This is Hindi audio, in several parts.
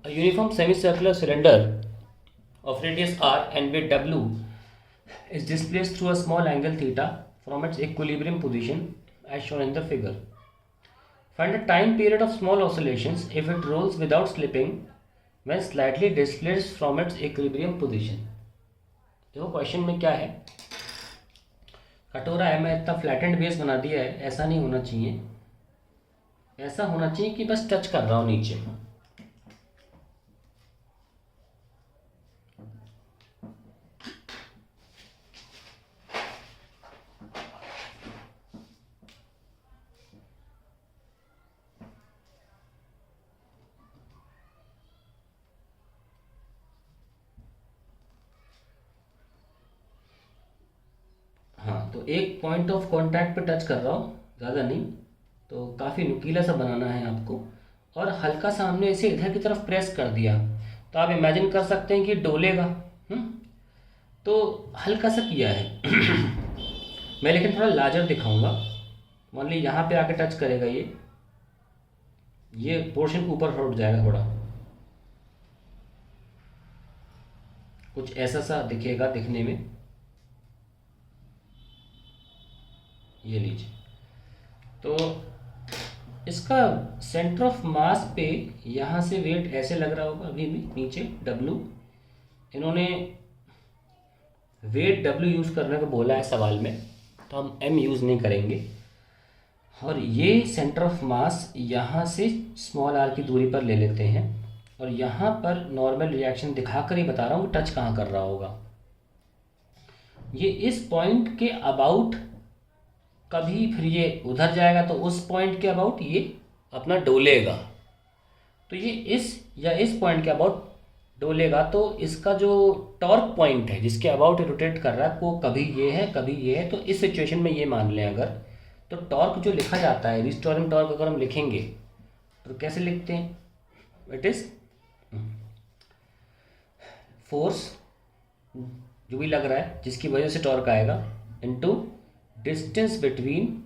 A uniform semicircular cylinder of radius r and width w is displaced through a small angle theta from its equilibrium position as shown in the figure. Find the time period of small oscillations if it rolls without slipping when slightly displaced from its equilibrium position. देखो क्वेश्चन में क्या है, कटोरा है, मैं इतना फ्लैटेंड बेस बना दिया है, ऐसा नहीं होना चाहिए, ऐसा होना चाहिए कि बस टच कर रहा हूँ नीचे। हाँ, तो एक पॉइंट ऑफ कांटेक्ट पे टच कर रहा हूँ, ज़्यादा नहीं, तो काफ़ी नुकीला सा बनाना है आपको। और हल्का सा हमने इसे इधर की तरफ प्रेस कर दिया, तो आप इमेजिन कर सकते हैं कि डोलेगा। तो हल्का सा किया है मैं, लेकिन थोड़ा लार्जर दिखाऊंगा। मान ली यहाँ पे आके टच करेगा, ये पोर्शन ऊपर उठ जाएगा, थोड़ा कुछ ऐसा सा दिखेगा दिखने में। ये लीजिए, तो इसका सेंटर ऑफ मास पे यहाँ से वेट ऐसे लग रहा होगा, अभी भी नीचे W, इन्होंने वेट W यूज़ करने को बोला है सवाल में, तो हम M यूज़ नहीं करेंगे। और ये सेंटर ऑफ मास यहाँ से स्मॉल r की दूरी पर ले लेते हैं, और यहाँ पर नॉर्मल रिएक्शन दिखा कर ही बता रहा हूँ टच कहाँ कर रहा होगा। ये इस पॉइंट के अबाउट, कभी फिर ये उधर जाएगा तो उस पॉइंट के अबाउट ये अपना डोलेगा, तो ये इस या इस पॉइंट के अबाउट डोलेगा। तो इसका जो टॉर्क पॉइंट है जिसके अबाउट रोटेट कर रहा है, वो कभी ये है कभी ये है। तो इस सिचुएशन में ये मान लें अगर, तो टॉर्क जो लिखा जाता है, रिस्टोरिंग टॉर्क अगर हम लिखेंगे तो कैसे लिखते हैं, इट इज फोर्स जो भी लग रहा है जिसकी वजह से टॉर्क आएगा, into distance between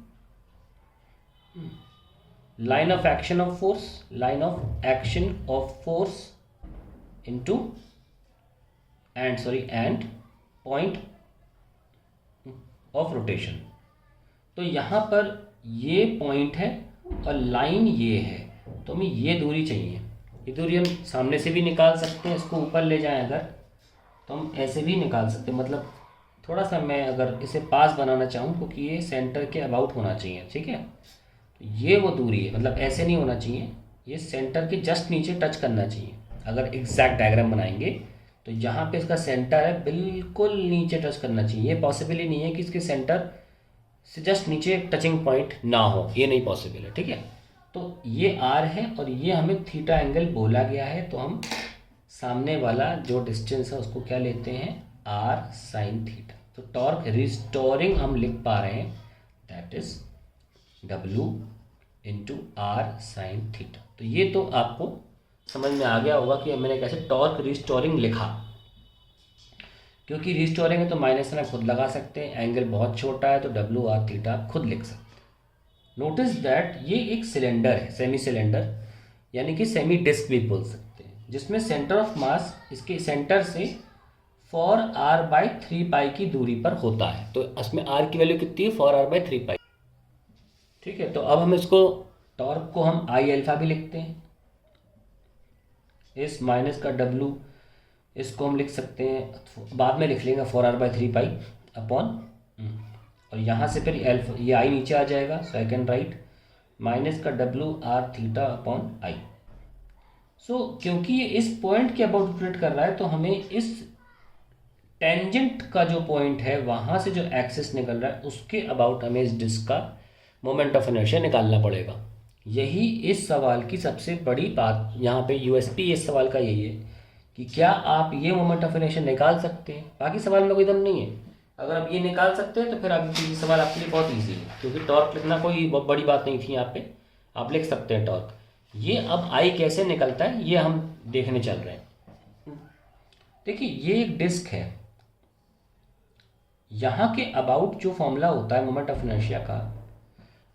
line of action of force, line of action of force into and point of rotation. तो यहाँ पर ये पॉइंट है और लाइन ये है, तो हमें ये दूरी चाहिए। ये दूरी हम सामने से भी निकाल सकते हैं, इसको ऊपर ले जाएं अगर तो हम ऐसे भी निकाल सकते हैं। मतलब थोड़ा सा मैं अगर इसे पास बनाना चाहूँ, क्योंकि ये सेंटर के अबाउट होना चाहिए, ठीक है। तो ये वो दूरी है, मतलब ऐसे नहीं होना चाहिए, ये सेंटर के जस्ट नीचे टच करना चाहिए। अगर एग्जैक्ट डायग्राम बनाएंगे तो यहाँ पे इसका सेंटर है, बिल्कुल नीचे टच करना चाहिए। ये पॉसिबल ही नहीं है कि इसके सेंटर से जस्ट नीचे टचिंग पॉइंट ना हो, ये नहीं पॉसिबल है, ठीक है। तो ये आर है और ये हमें थीटा एंगल बोला गया है, तो हम सामने वाला जो डिस्टेंस है उसको क्या लेते हैं, आर साइन थीटा। तो टॉर्क रिस्टोरिंग हम लिख पा रहे हैं, that is W into r sine theta. तो ये तो आपको समझ में आ गया होगा कि मैंने कैसे टॉर्क रिस्टोरिंग लिखा। क्योंकि रिस्टोरिंग है तो माइनस में खुद लगा सकते हैं, एंगल बहुत छोटा है तो W आर थीटा आप खुद लिख सकते हैं। नोटिस दैट ये एक सिलेंडर है, सेमी सिलेंडर, यानी कि सेमी डिस्क भी बोल सकते हैं, जिसमें सेंटर ऑफ मास इसके सेंटर से 4r/3 पाई की दूरी पर होता है। तो इसमें r की वैल्यू कितनी है, 4r/3 पाई, ठीक है। तो अब हम इसको टॉर्क को हम आई अल्फा भी लिखते हैं, इस माइनस का W, इसको हम लिख सकते हैं, बाद में लिख लेंगे 4r/3 पाई अपॉन, और यहाँ से फिर अल्फा, ये आई नीचे आ जाएगा, सेकेंड राइट, माइनस का W R theta upon I. So क्योंकि ये इस पॉइंट के अबाउट रोटेट कर रहा है, तो हमें इस टेंजेंट का जो पॉइंट है वहाँ से जो एक्सिस निकल रहा है उसके अबाउट हमें इस डिस्क का मोमेंट ऑफ इनर्शिया निकालना पड़ेगा। यही इस सवाल की सबसे बड़ी बात, यहाँ पे यूएसपी इस सवाल का यही है कि क्या आप ये मोमेंट ऑफ इनर्शिया निकाल सकते हैं। बाकी सवाल में कोई दम नहीं है, अगर आप ये निकाल सकते हैं तो फिर आगे ये सवाल आपके लिए बहुत ईजी है, क्योंकि टॉर्क लिखना कोई बहुत बड़ी बात नहीं थी। यहाँ पे आप लिख सकते हैं टॉर्क। ये अब आई कैसे निकलता है ये हम देखने चल रहे हैं। देखिए ये एक डिस्क है, यहाँ के अबाउट जो फॉर्मूला होता है मोमेंट ऑफ इनर्शिया का,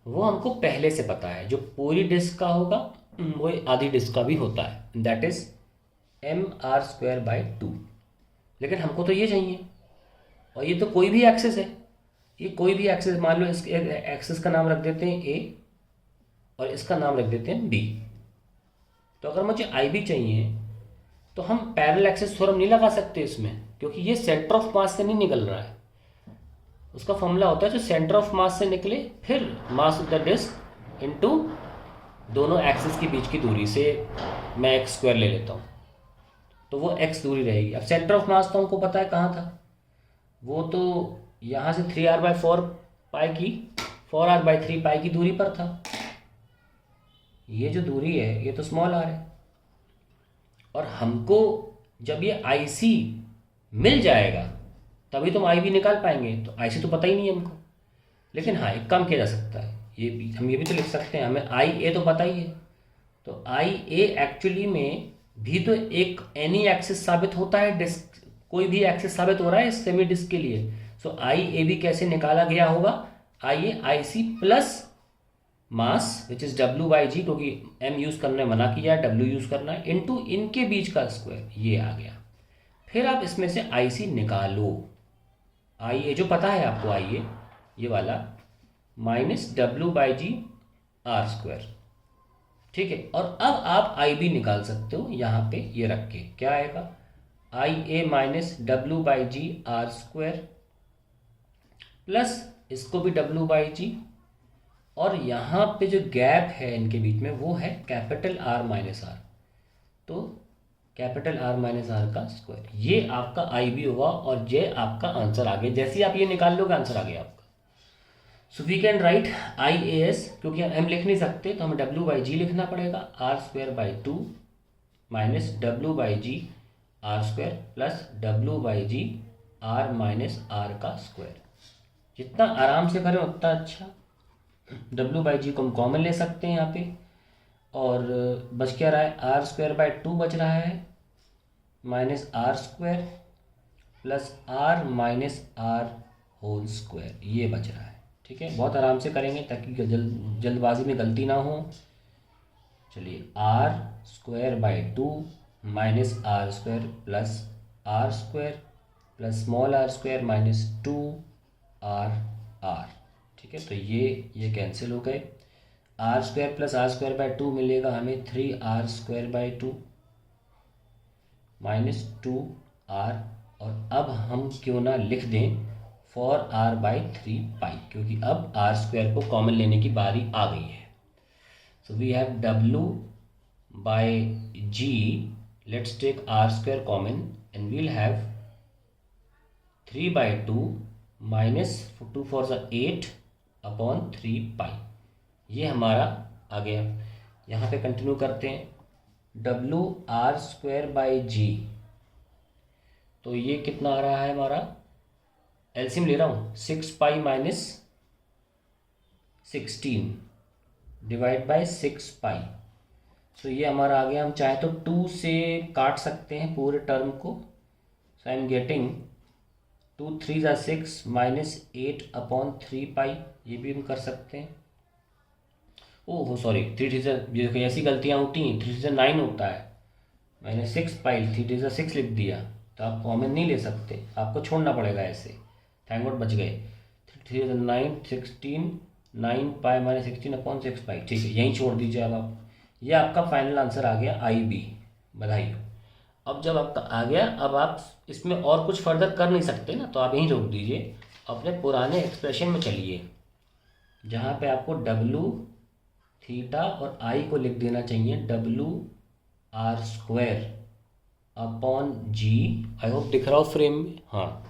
वो हमको पहले से पता है। जो पूरी डिस्क का होगा वो आधी डिस्क का भी होता है, दैट इज mr²/2। लेकिन हमको तो ये चाहिए, और ये तो कोई भी एक्सिस है, ये कोई भी एक्सिस, मान लो इस एक्सिस का नाम रख देते हैं a और इसका नाम रख देते हैं b। तो अगर मुझे IB चाहिए तो हम पैरेलल एक्सिस थ्योरम नहीं लगा सकते इसमें, क्योंकि ये सेंटर ऑफ मास से नहीं निकल रहा है। उसका फॉर्मूला होता है जो सेंटर ऑफ मास से निकले फिर mass of the disc into दोनों एक्सिस के बीच की दूरी से मैं x² ले लेता हूँ, तो वो x दूरी रहेगी। अब सेंटर ऑफ मास तो हमको पता है कहाँ था, वो तो यहाँ से 3r/4 पाई की 4r/3 पाई की दूरी पर था। ये जो दूरी है ये तो स्मॉल r है, और हमको जब ये IC मिल जाएगा तभी तो हम IB निकाल पाएंगे। तो IC तो पता ही नहीं है हमको, लेकिन हाँ एक काम किया जा सकता है, हम ये भी तो लिख सकते हैं, हमें IA तो पता ही है। तो IA एक्चुअली में भी तो एक एनी एक्सिस साबित होता है, डिस्क कोई भी एक्सिस साबित हो रहा है इस सेमी डिस्क के लिए। सो IAB कैसे निकाला गया होगा, IA IC plus mass which is W/G, क्योंकि M यूज करने मना किया है, W यूज करना है, इनटू इनके बीच का स्क्वायर, ये आ गया। फिर आप इसमें से IC निकालो, IA जो पता है आपको, IA ये वाला माइनस W/G r², ठीक है। और अब आप IB निकाल सकते हो यहाँ पे ये रख के, क्या आएगा IA minus W/G r² plus इसको भी W/G, और यहाँ पे जो गैप है इनके बीच में वो है कैपिटल R-R, तो कैपिटल R-R का स्क्वायर। ये आपका IB होगा और ये आपका आंसर आ गया। जैसे ही आप ये निकाल लोगे आंसर आ गया आपका। So we can write IAS, क्योंकि हम M लिख नहीं सकते तो हमें W/G लिखना पड़ेगा, r²/2 minus W/G r² plus W/G r-R का स्क्वायर। जितना आराम से करें उतना अच्छा। W/G को हम कॉमन ले सकते हैं यहाँ पे, और बच क्या रहा है, r²/2 बच रहा है माइनस r² प्लस r-R², ये बच रहा है। ठीक है, बहुत आराम से करेंगे ताकि जल्दबाजी में गलती ना हो। चलिए, r²/2 minus r² plus r² plus small r² minus 2r। ठीक है, तो ये कैंसिल हो गए। r² प्लस r²/2 मिलेगा हमें 3r² माइनस 2r। और अब हम क्यों ना लिख दें 4r/3 पाई, क्योंकि अब r² को कॉमन लेने की बारी आ गई है। So we have W/G, let's take r² common and we'll have 3/2 minus 2 4 8 upon 3 pi. ये हमारा आ गया। यहाँ पे कंटिन्यू करते हैं, WR²/G, तो ये कितना आ रहा है हमारा, एलसीएम ले रहा हूँ, 6 पाई माइनस 16 डिवाइड बाय 6 पाई। सो ये हमारा आ गया। हम चाहे तो 2 से काट सकते हैं पूरे टर्म को। So I am getting 2 3 = 6 minus 8 upon 3 pi, ये भी हम कर सकते हैं। ओह सॉरी, 3 3 से ऐसी गलतियाँ होती हैं, 3 से 9 होता है, मैंने 6 पाई 3 से 6 लिख दिया, तो आप कॉमन नहीं ले सकते, आपको छोड़ना पड़ेगा ऐसे। थैंक गॉड बच गए। 3 से 9 16 9 पाई माइनस 16 अपॉन 6 पाई। ठीक है, यहीं छोड़ दीजिए अब आप। ये आपका फाइनल आंसर आ गया IB, बधाई हो। अब जब आपका आ गया, अब आप इसमें और कुछ फर्दर कर नहीं सकते ना, तो आप यहीं रोक दीजिए, अपने पुराने एक्सप्रेशन में चलिए, जहाँ पे आपको W थीटा और I को लिख देना चाहिए WR² upon G। I hope दिख रहा हो फ्रेम में, हाँ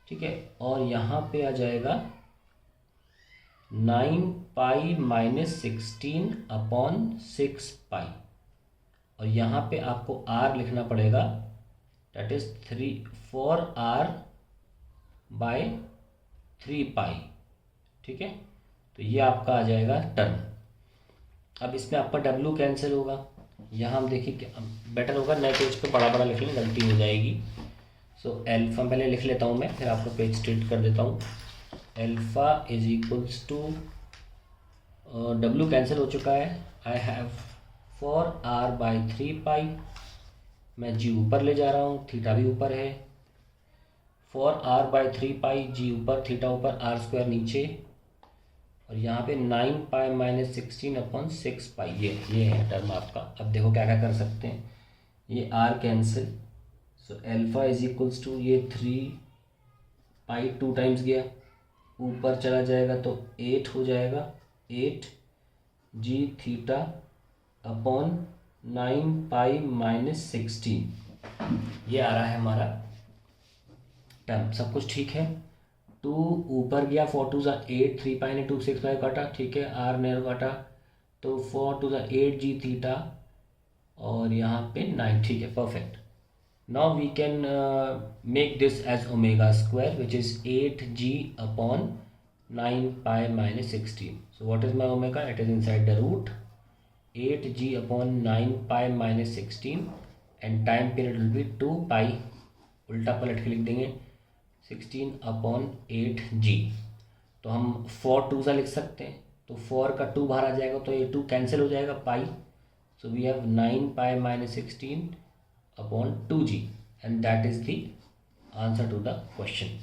ठीक है। और यहाँ पे आ जाएगा 9 पाई माइनस 16 अपॉन 6 पाई, और यहाँ पे आपको R लिखना पड़ेगा, डेट इज 4r/3 पाई। ठीक है, तो ये आपका आ जाएगा टर्म। अब इसमें आपका W कैंसिल होगा। यहाँ हम देखिए क्या बेटर होगा, नए पेज पे बड़ा बड़ा लिख लें, गलती हो जाएगी। सो एल्फा पहले लिख लेता हूँ मैं, फिर आपको पेज स्ट्रेट कर देता हूँ। Alpha is equals to, W cancel हो चुका है, आई हैव 4r/3 पाई मैं जी ऊपर ले जा रहा हूँ, थीटा भी ऊपर है। फॉर आर बाय 3 पाई, जी ऊपर थीटा ऊपर आर स्क्वायर नीचे, और यहाँ पे 9 पाई माइनस 16 अपॉन 6 पाई, ये है टर्म आपका। अब देखो क्या क्या कर सकते हैं, ये are cancel, so alpha is equals to ये 3 पाई 2 टाइम्स गया, ऊपर चला जाएगा तो 8 हो जाएगा, 8 जी थीटा अपॉन 9 पाई माइनस 16, ये आ रहा है हमारा टर्म। सब कुछ ठीक है। 2 ऊपर गया, 4 टू ज़ा 8, 3 पाई ने 2 6 पाई काटा, ठीक है, आर ने काटा, तो 4 टू ज़ा 8 जी थीटा, और यहाँ पे 9, ठीक है, perfect. Now we can make this as omega square which is 8 g upon 9 pi minus 16. So what is my omega? It is inside the root 8g upon 9 pi minus 16 and time period will be 2 pi, उल्टा पलट के लिख देंगे 16 अपॉन 8g। तो हम 4 टू सा लिख सकते हैं, तो 4 का 2 बाहर आ जाएगा तो ये 2 कैंसिल हो जाएगा, pi, so we have 9 pi minus 16 upon 2g, and that is the answer to the question.